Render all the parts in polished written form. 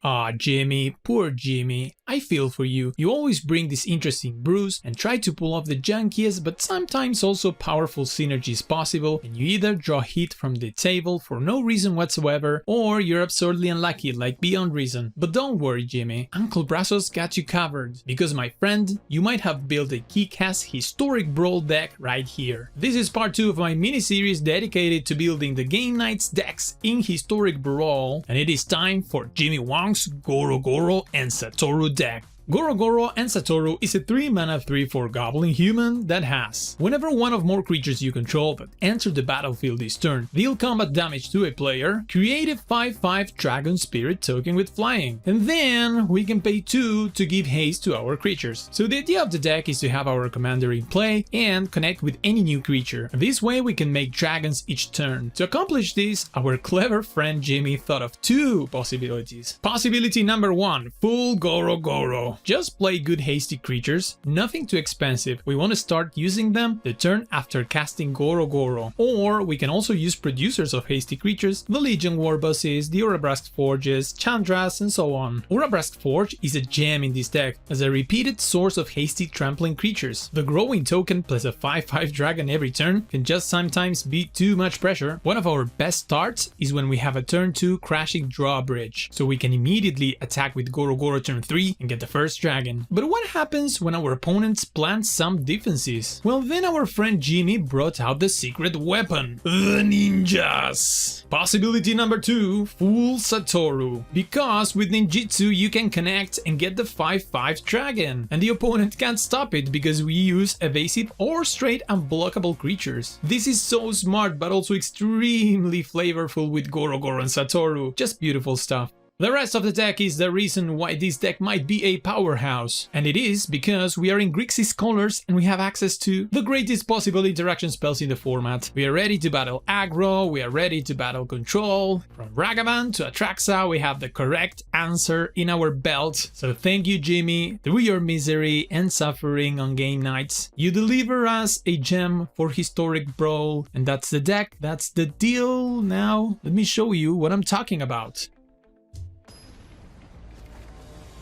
Ah, Jimmy, poor Jimmy. I feel for you. You always bring this interesting brews and try to pull off the junkiest but sometimes also powerful synergies possible, and you either draw heat from the table for no reason whatsoever, or you're absurdly unlucky like beyond reason. But don't worry, Jimmy, Uncle Brazos got you covered, because my friend, you might have built a kick-ass Historic Brawl deck right here. This is part 2 of my mini-series dedicated to building the Game Nights decks in Historic Brawl, and it is time for Jimmy Wong's Goro-Goro and Satoru deck. Goro-Goro and Satoru is a 3-mana 3/4 goblin human that has, whenever one of more creatures you control that enter the battlefield this turn deal combat damage to a player, create a 5/5 dragon spirit token with flying, and then we can pay 2 to give haste to our creatures. So the idea of the deck is to have our commander in play and connect with any new creature. This way we can make dragons each turn. To accomplish this, our clever friend Jimmy thought of 2 possibilities. Possibility number 1, full Goro-Goro. Just play good hasty creatures, nothing too expensive. We want to start using them the turn after casting Goro-Goro. Or we can also use producers of hasty creatures, the Legion Warbosses, the Urabrask Forges, Chandras, and so on. Urabrask Forge is a gem in this deck as a repeated source of hasty trampling creatures. The growing token plus a 5/5 dragon every turn can just sometimes be too much pressure. One of our best starts is when we have a turn 2 crashing drawbridge, so we can immediately attack with Goro-Goro turn 3 and get the first dragon. But what happens when our opponents plant some defenses? Well, then our friend Jimmy brought out the secret weapon, the ninjas. Possibility number 2, full Satoru. Because with ninjutsu you can connect and get the 5/5 dragon, and the opponent can't stop it because we use evasive or straight unblockable creatures. This is so smart but also extremely flavorful with Goro-Goro and Satoru. Just beautiful stuff. The rest of the deck is the reason why this deck might be a powerhouse, and it is because we are in Grixis colors and we have access to the greatest possible interaction spells in the format. We are ready to battle aggro, we are ready to battle control. From Ragavan to Atraxa, we have the correct answer in our belt. So thank you, Jimmy. Through your misery and suffering on game nights, you deliver us a gem for Historic Brawl, and that's the deck, that's the deal. Now let me show you what I'm talking about.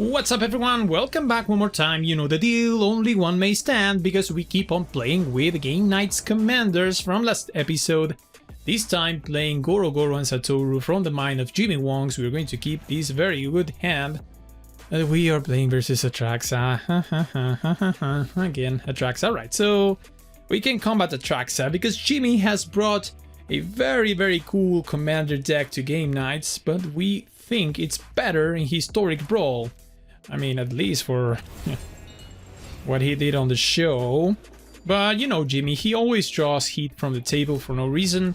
What's up everyone, welcome back one more time. You know the deal, only one may stand because we keep on playing with Game Nights commanders from last episode. This time playing Goro-Goro and Satoru from the mind of Jimmy Wong, so we're going to keep this very good hand. We are playing versus Atraxa. Again, Atraxa. Alright, so we can combat Atraxa because Jimmy has brought a very cool commander deck to Game Nights, but we think it's better in Historic Brawl. I mean, at least for what he did on the show. But you know Jimmy, he always draws heat from the table for no reason.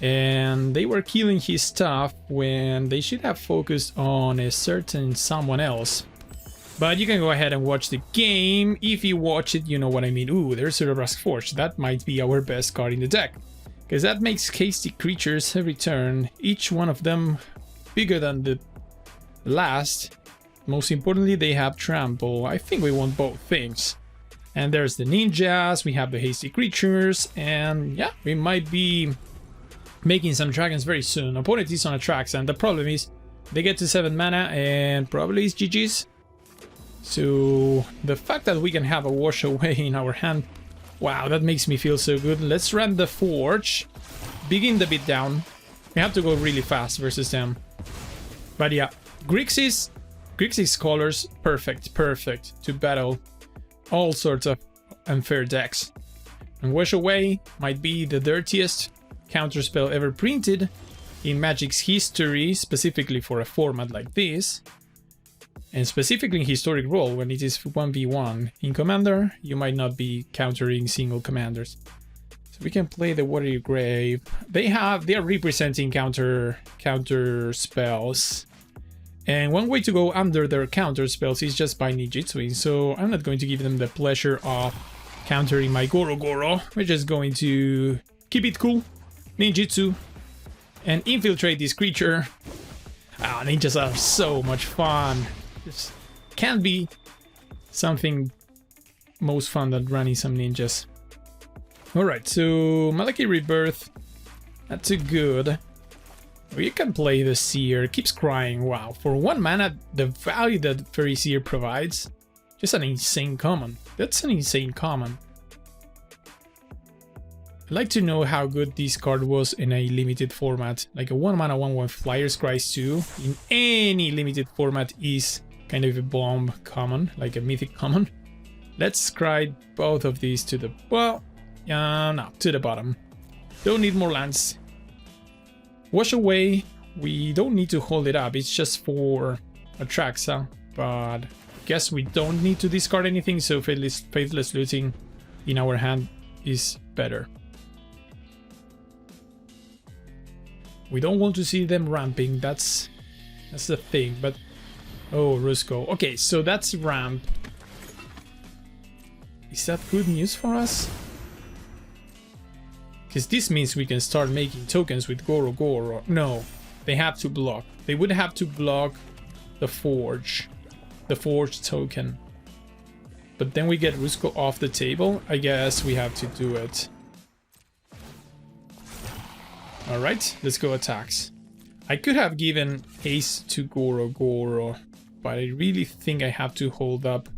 And they were killing his stuff when they should have focused on a certain someone else. But you can go ahead and watch the game. If you watch it, you know what I mean. Ooh, there's Urabrask Forge. That might be our best card in the deck, because that makes hasty creatures every turn, each one of them bigger than the last. Most importantly, they have trample. I think we want both things. And there's the ninjas, we have the hasty creatures, and yeah, we might be making some dragons very soon. Opponent is on Atraxa, and the problem is they get to 7 mana and probably it's GG's. So the fact that we can have a wash away in our hand, wow, that makes me feel so good. Let's run the Forge, begin the beatdown. We have to go really fast versus them. But yeah, Grixis colors, perfect to battle all sorts of unfair decks. And Wash Away might be the dirtiest counterspell ever printed in Magic's history, specifically for a format like this. And specifically in Historic Brawl, when it is 1v1. In Commander, you might not be countering single commanders. So we can play the Watery Grave. They are representing counter spells. And one way to go under their counter spells is just by ninjutsuing, so I'm not going to give them the pleasure of countering my Goro-Goro. We're just going to keep it cool, ninjutsu, and infiltrate this creature. Ah, ninjas are so much fun. This can be something most fun than running some ninjas. Alright, so Malaki Rebirth, not too good. We can play the Seer. Keeps crying. Wow. For 1 mana, the value that Fairy Seer provides, just an insane common. That's an insane common. I'd like to know how good this card was in a limited format. Like a 1 mana 1/1 Flyer's Cries 2 in any limited format is kind of a bomb common, like a mythic common. Let's cry both of these to the, well, no, to the bottom. Don't need more lands. Wash Away, we don't need to hold it up, it's just for Atraxa, but I guess we don't need to discard anything, so Faithless Looting in our hand is better. We don't want to see them ramping, that's the thing, but... Oh, Rusko. Okay, so that's ramp. Is that good news for us? Because this means we can start making tokens with Goro-Goro. No, they have to block. They would have to block the Forge token. But then we get Rusko off the table. I guess we have to do it. Alright, let's go attacks. I could have given haste to Goro-Goro, but I really think I have to hold up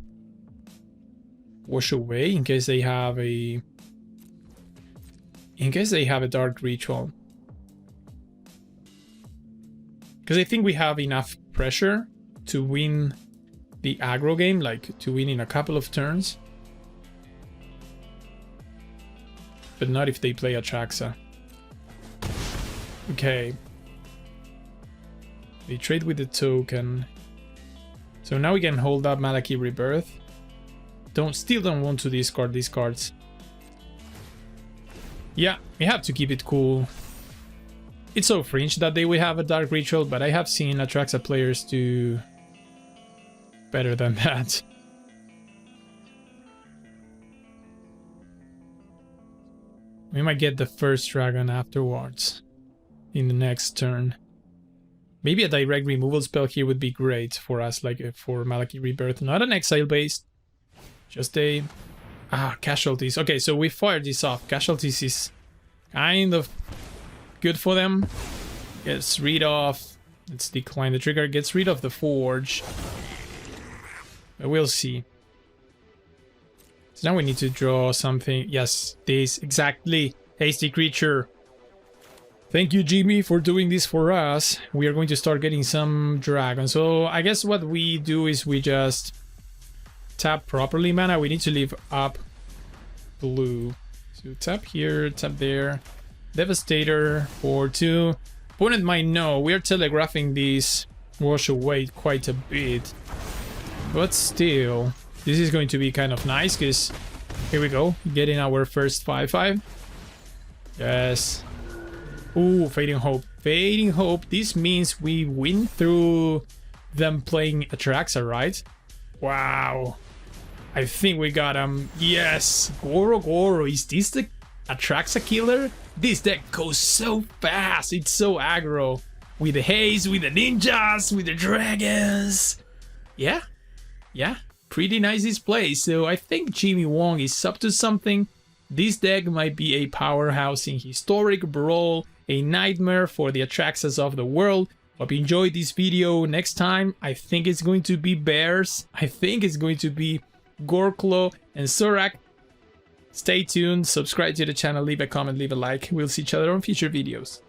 Wash Away in case they have a... In case they have a Dark Ritual. Because I think we have enough pressure to win the aggro game, like to win in a couple of turns. But not if they play Atraxa. Okay. They trade with the token. So now we can hold up Malaki Rebirth. Still don't want to discard these cards. Yeah, we have to keep it cool. It's so fringe that they will have a Dark Ritual, but I have seen Atraxa players do better than that. We might get the first dragon afterwards in the next turn. Maybe a direct removal spell here would be great for us, like for Malaki Rebirth. Not an exile based, just a... casualties. Okay, so we fired this off. Casualties is kind of good for them. Gets rid of... Let's decline the trigger. Gets rid of the Forge. But we'll see. So now we need to draw something. Yes, this. Exactly. Hasty Creature. Thank you, Jimmy, for doing this for us. We are going to start getting some dragons. So I guess what we do is we just... tap properly mana. We need to leave up blue. So tap here, tap there. Devastator for 2. Opponent might know we are telegraphing this Wash Away quite a bit. But still, this is going to be kind of nice because here we go. Getting our first 5/5. Yes. Ooh, Fading Hope. Fading Hope. This means we win through them playing Atraxa, right? Wow. I think we got him. Yes! Goro-Goro. Is this the Atraxa killer? This deck goes so fast. It's so aggro. With the haste, with the ninjas, with the dragons. Yeah. Yeah. Pretty nice display. So I think Jimmy Wong is up to something. This deck might be a powerhouse in Historic Brawl. A nightmare for the Atraxas of the world. Hope you enjoyed this video. Next time, I think it's going to be bears. I think it's going to be Gorklo and Zorak. Stay tuned, subscribe to the channel, leave a comment, leave a like. We'll see each other on future videos.